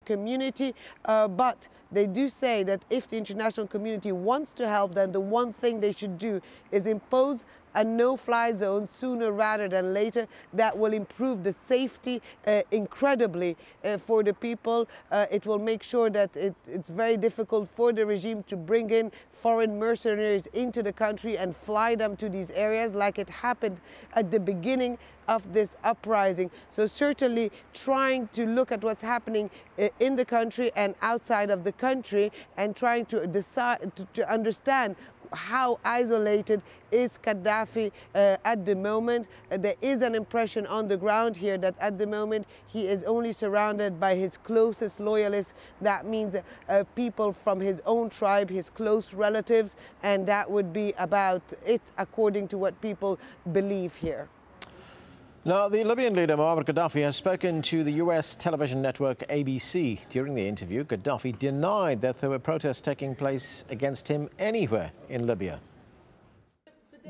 community, but they do say that if the international community wants to help, then the one thing they should do is impose a no-fly zone sooner rather than later. That will improve the safety incredibly for the people. It will make sure that it's very difficult for the regime to bring in foreign mercenaries into the country and fly them to these areas like it happened at the beginning of this uprising. So certainly trying to look at what's happening in the country and outside of the country, and trying to decide to understand how isolated is Gaddafi at the moment. There is an impression on the ground here that at the moment he is only surrounded by his closest loyalists. That means people from his own tribe, his close relatives, and that would be about it according to what people believe here. Now, the Libyan leader Muammar Gaddafi has spoken to the US television network ABC. During the interview, Gaddafi denied that there were protests taking place against him anywhere in Libya.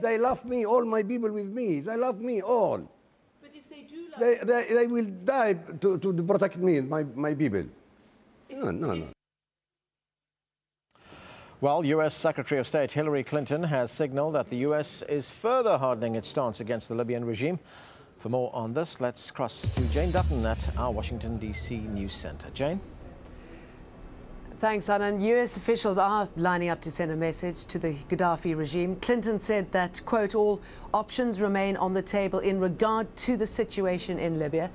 They love me, all my people with me. They love me all. But if they do love they will die to protect me, my people. No. Well, US Secretary of State Hillary Clinton has signaled that the US is further hardening its stance against the Libyan regime. For more on this, let's cross to Jane Dutton at our Washington, D.C. News Center. Jane? Thanks, Anand. US officials are lining up to send a message to the Gaddafi regime. Clinton said that, quote, all options remain on the table in regard to the situation in Libya.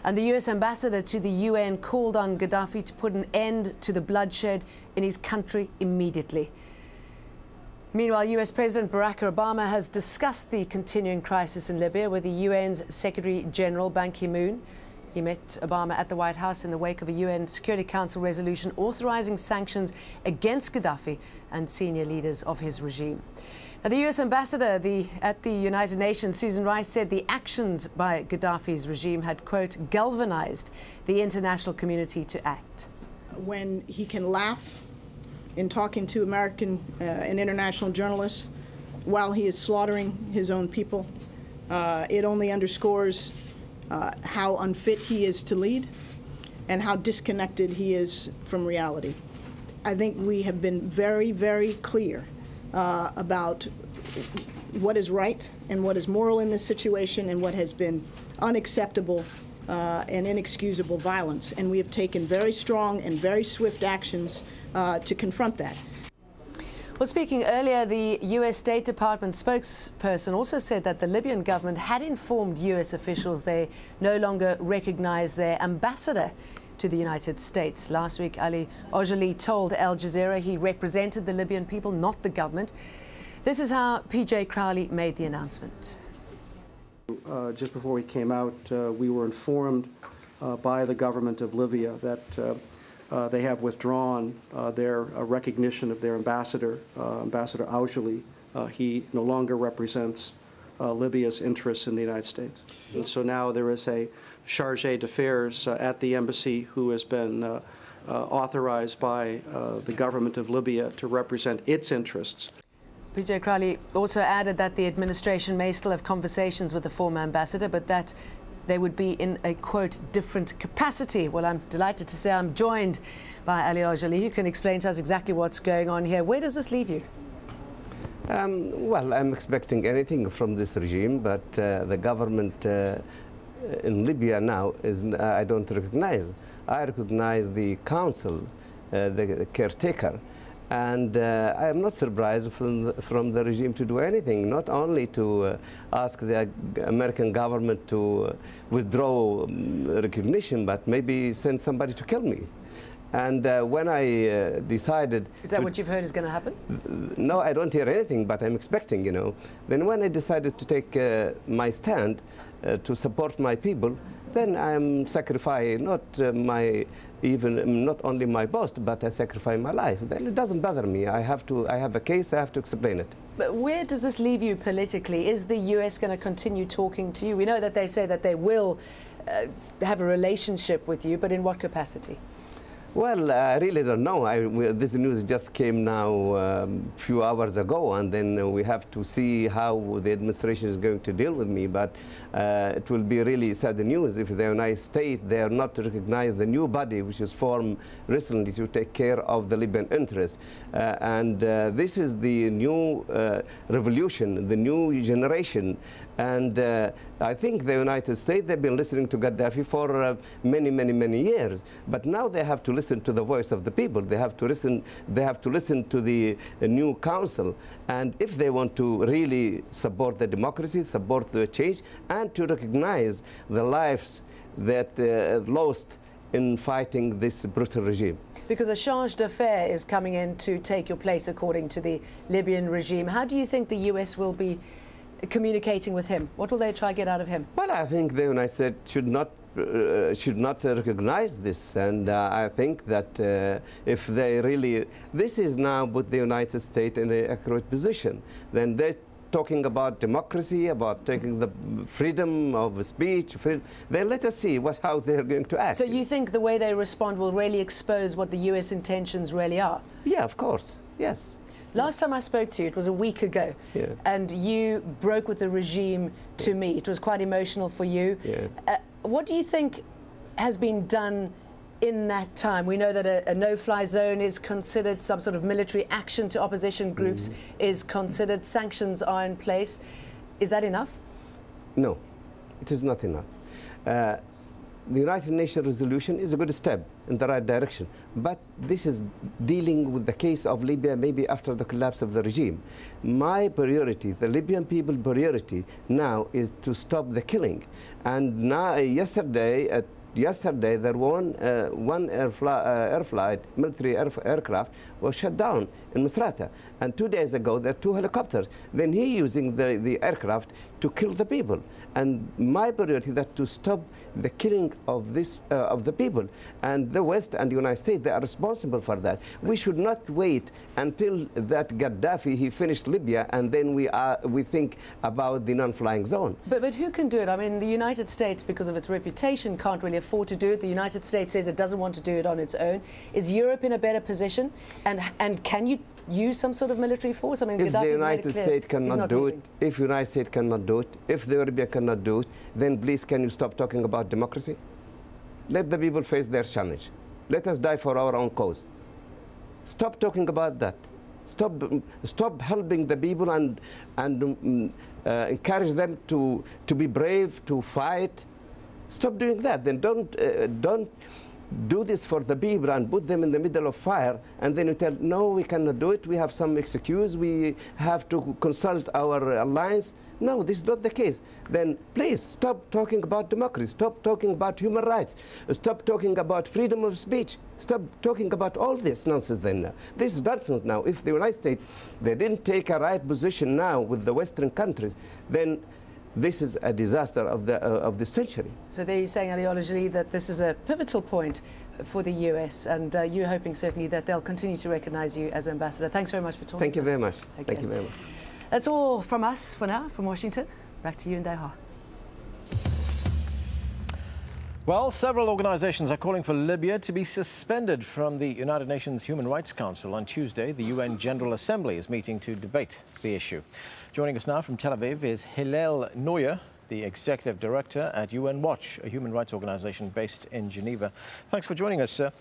And the US ambassador to the UN called on Gaddafi to put an end to the bloodshed in his country immediately. Meanwhile, US President Barack Obama has discussed the continuing crisis in Libya with the UN's Secretary General Ban Ki-moon. He met Obama at the White House in the wake of a UN Security Council resolution authorizing sanctions against Gaddafi and senior leaders of his regime. Now, the US ambassador at the United Nations, Susan Rice, said the actions by Gaddafi's regime had, quote, galvanized the international community to act. when he can laugh in talking to American and international journalists while he is slaughtering his own people. It only underscores how unfit he is to lead and how disconnected he is from reality. I think we have been very, very clear about what is right and what is moral in this situation and what has been unacceptable and inexcusable violence. And we have taken very strong and very swift actions to confront that. Well, speaking earlier, the U.S. State Department spokesperson also said that the Libyan government had informed U.S. officials they no longer recognize their ambassador to the United States. Last week, AlJazeera told AlJazeera he represented the Libyan people, not the government. This is how P.J. Crowley made the announcement. Just before we came out, we were informed by the government of Libya that they have withdrawn their recognition of their ambassador, Ambassador AlJazeera. He no longer represents Libya's interests in the United States. And so now there is a charge d'affaires at the embassy who has been authorized by the government of Libya to represent its interests. P.J. Crowley also added that the administration may still have conversations with the former ambassador, but that they would be in a, quote, different capacity. Well, I'm delighted to say I'm joined by AlJazeera, who can explain to us exactly what's going on here. Where does this leave you? Well, I'm expecting anything from this regime, but the government in Libya now is, I don't recognize. I recognize the council, the caretaker. And I am not surprised from the regime to do anything, not only to ask the American government to withdraw recognition, but maybe send somebody to kill me. And when I decided... Is that what you've heard is going to happen? No, I don't hear anything, but I'm expecting, you know. Then when I decided to take my stand to support my people, then I'm sacrificing not not only my post, but I sacrifice my life. Then it doesn't bother me. I have a case, I have to explain it. But where does this leave you politically? Is the US going to continue talking to you? We know that they say that they will have a relationship with you, but in what capacity? Well, I really don't know. This news just came now a few hours ago, and then we have to see how the administration is going to deal with me. But it will be really sad news if the United States, they are not to recognize the new body which is formed recently to take care of the Libyan interest. This is the new revolution, the new generation. And I think the United States, they've been listening to Gaddafi for many years. But now they have to listen to the voice of the people. They have to listen to the new council. And if they want to really support the democracy, support the change, and to recognize the lives that lost in fighting this brutal regime. Because a charge d'affaires is coming in to take your place, according to the Libyan regime. How do you think the US will be communicating with him? What will they try to get out of him? Well, I think the United States should not recognize this, and I think that if they really, this is now put the United States in an accurate position, then they're talking about democracy, about taking the freedom of speech, then let us see how they're going to act. So you think the way they respond will really expose what the US intentions really are? Yeah, of course, yes. Last time I spoke to you, it was a week ago, yeah. And you broke with the regime to me. It was quite emotional for you. Yeah. What do you think has been done in that time? We know that a no-fly zone is considered, some sort of military action to opposition groups is considered, sanctions are in place. Is that enough? No, it is not enough. The United Nations resolution is a good step in the right direction, but this is dealing with the case of Libya maybe after the collapse of the regime. My priority, the Libyan people's priority now is to stop the killing. And now, yesterday there one military aircraft was shut down in Misrata. And 2 days ago, there are 2 helicopters. Then he using the aircraft to kill the people. And my priority is to stop the killing of the people. And the West and the United States, they are responsible for that. We should not wait until that Gaddafi, he finished Libya, and then we think about the non-flying zone. But who can do it? I mean, the United States, because of its reputation, can't really afford to do it. The United States says it doesn't want to do it on its own. Is Europe in a better position? And can you use some sort of military force? I mean, if the United States cannot do it, if the United States cannot do it, if the European cannot do it, then please can you stop talking about democracy? Let the people face their challenge. Let us die for our own cause. Stop talking about that. Stop helping the people and encourage them to be brave, to fight. Stop doing that. Then don't do this for the people and put them in the middle of fire, and then you tell, no, we cannot do it, we have some excuse, we have to consult our alliance. No, this is not the case. Then please stop talking about democracy, stop talking about human rights, stop talking about freedom of speech, stop talking about all this nonsense then. This is nonsense now. If the United States, they didn't take a right position now with the Western countries, then this is a disaster of the century. So there you're saying, AlJazeera, that this is a pivotal point for the US, and you're hoping certainly that they'll continue to recognize you as ambassador. Thanks very much for talking to us. Thank you very much. Again. Thank you very much. That's all from us for now, from Washington. Back to you in Doha. Well, several organizations are calling for Libya to be suspended from the United Nations Human Rights Council. On Tuesday, the UN General Assembly is meeting to debate the issue. Joining us now from Tel Aviv is Hillel Neuer, the Executive Director at UN Watch, a human rights organization based in Geneva. Thanks for joining us, sir.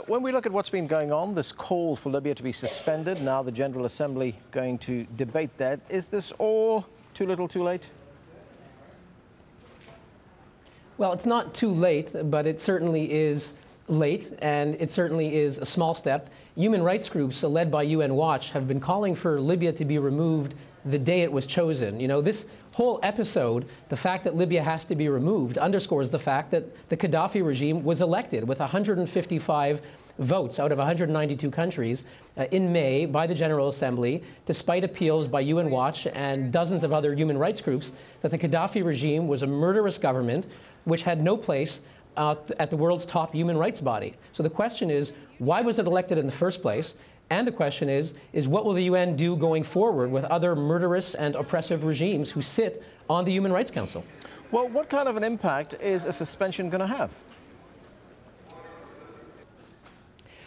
When we look at what's been going on, this call for Libya to be suspended, now the General Assembly going to debate that, is this all too little too late? Well, it's not too late, but it certainly is late, and it certainly is a small step. Human rights groups led by UN Watch have been calling for Libya to be removed the day it was chosen. You know, this whole episode, the fact that Libya has to be removed, underscores the fact that the Gaddafi regime was elected with 155 votes out of 192 countries in May by the General Assembly, despite appeals by UN Watch and dozens of other human rights groups, that the Gaddafi regime was a murderous government which had no place at the world's top human rights body. So the question is, why was it elected in the first place? And the question is what will the UN do going forward with other murderous and oppressive regimes who sit on the Human Rights Council? Well, what kind of an impact is a suspension going to have?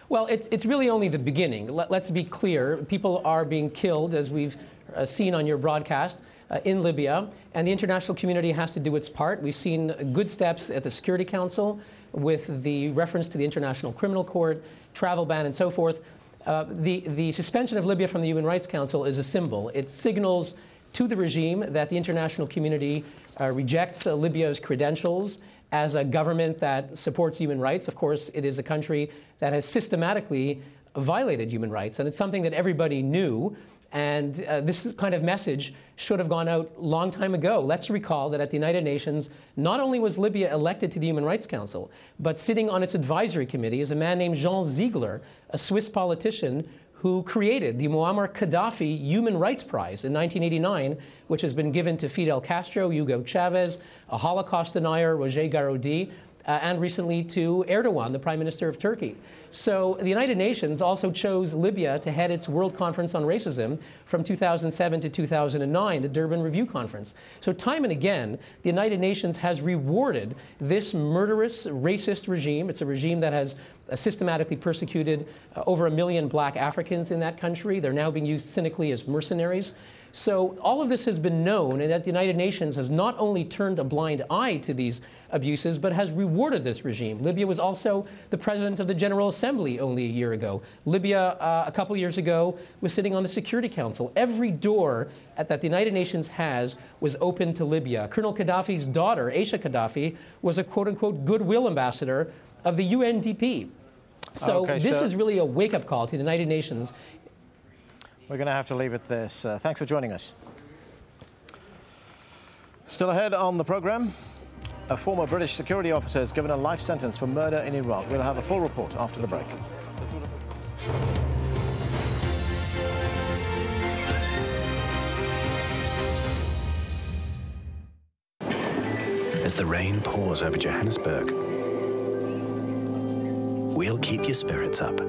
Well, it's really only the beginning. Let's be clear. People are being killed, as we've seen on your broadcast, in Libya, and the international community has to do its part. We've seen good steps at the Security Council with the reference to the International Criminal Court, travel ban, and so forth. The suspension of Libya from the Human Rights Council is a symbol. It signals to the regime that the international community rejects Libya's credentials as a government that supports human rights. Of course, it is a country that has systematically violated human rights, and it's something that everybody knew. And this kind of message should have gone out a long time ago. Let's recall that at the United Nations, not only was Libya elected to the Human Rights Council, but sitting on its advisory committee is a man named Jean Ziegler, a Swiss politician who created the Muammar Gaddafi Human Rights Prize in 1989, which has been given to Fidel Castro, Hugo Chavez, a Holocaust denier, Roger Garaudy, and recently to Erdogan, the Prime Minister of Turkey. So the United Nations also chose Libya to head its World Conference on Racism from 2007 to 2009, the Durban Review Conference. So time and again, the United Nations has rewarded this murderous, racist regime. It's a regime that has systematically persecuted over 1 million black Africans in that country. They're now being used cynically as mercenaries. So all of this has been known, and that the United Nations has not only turned a blind eye to these abuses, but has rewarded this regime. Libya was also the president of the General Assembly only a year ago. Libya, a couple years ago, was sitting on the Security Council. Every door that the United Nations has was open to Libya. Colonel Gaddafi's daughter, Aisha Gaddafi, was a quote-unquote goodwill ambassador of the UNDP. So this is really a wake-up call to the United Nations. We're going to have to leave it there. Thanks for joining us. Still ahead on the program, a former British security officer is given a life sentence for murder in Iraq. We'll have a full report after the break. As the rain pours over Johannesburg, we'll keep your spirits up.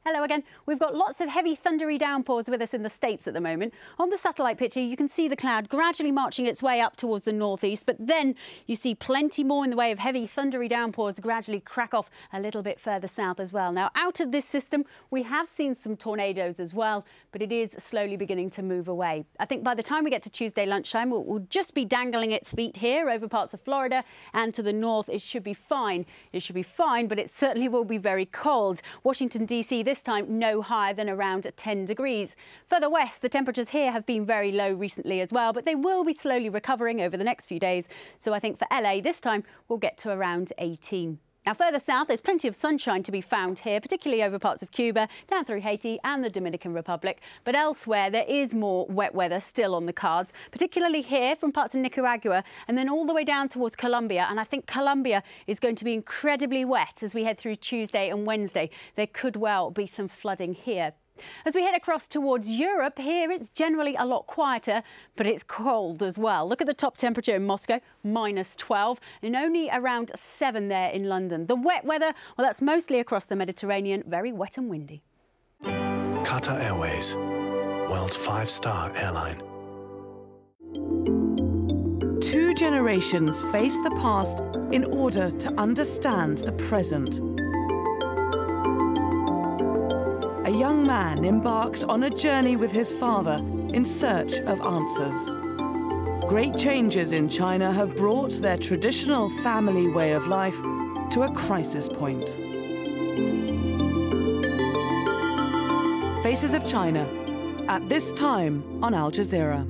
Hello again. We've got lots of heavy thundery downpours with us in the States at the moment. On the satellite picture, you can see the cloud gradually marching its way up towards the northeast, but then you see plenty more in the way of heavy thundery downpours gradually crack off a little bit further south as well. Now, out of this system, we have seen some tornadoes as well, but it is slowly beginning to move away. I think by the time we get to Tuesday lunchtime, we'll just be dangling its feet here over parts of Florida, and to the north, it should be fine. It should be fine, but it certainly will be very cold. Washington, D.C. this time no higher than around 10 degrees. Further west, the temperatures here have been very low recently as well, but they will be slowly recovering over the next few days. So I think for LA this time we'll get to around 18. Now further south, there's plenty of sunshine to be found here, particularly over parts of Cuba, down through Haiti and the Dominican Republic. But elsewhere, there is more wet weather still on the cards, particularly here from parts of Nicaragua and then all the way down towards Colombia. And I think Colombia is going to be incredibly wet as we head through Tuesday and Wednesday. There could well be some flooding here. As we head across towards Europe, here it's generally a lot quieter, but it's cold as well. Look at the top temperature in Moscow, -12, and only around 7 there in London. The wet weather, well, that's mostly across the Mediterranean, very wet and windy. Qatar Airways, world's 5-star airline. 2 generations face the past in order to understand the present. A young man embarks on a journey with his father in search of answers. Great changes in China have brought their traditional family way of life to a crisis point. Faces of China, at this time on Al Jazeera.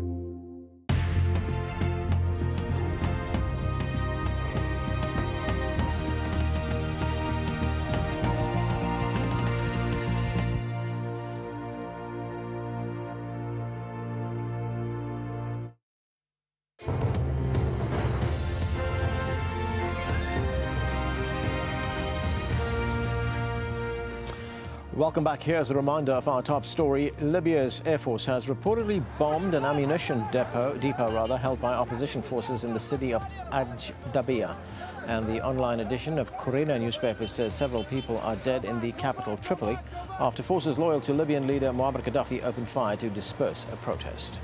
Welcome back. Here's a reminder of our top story. Libya's Air Force has reportedly bombed an ammunition depot held by opposition forces in the city of AlJazeera. And the online edition of Corina newspaper says several people are dead in the capital, Tripoli, after forces loyal to Libyan leader Muammar Gaddafi opened fire to disperse a protest.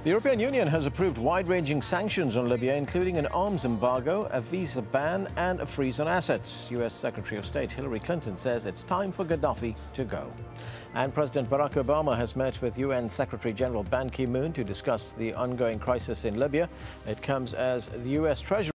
The European Union has approved wide-ranging sanctions on Libya, including an arms embargo, a visa ban and a freeze on assets. U.S. Secretary of State Hillary Clinton says it's time for Gaddafi to go. And President Barack Obama has met with UN Secretary General Ban Ki-moon to discuss the ongoing crisis in Libya. It comes as the U.S. Treasury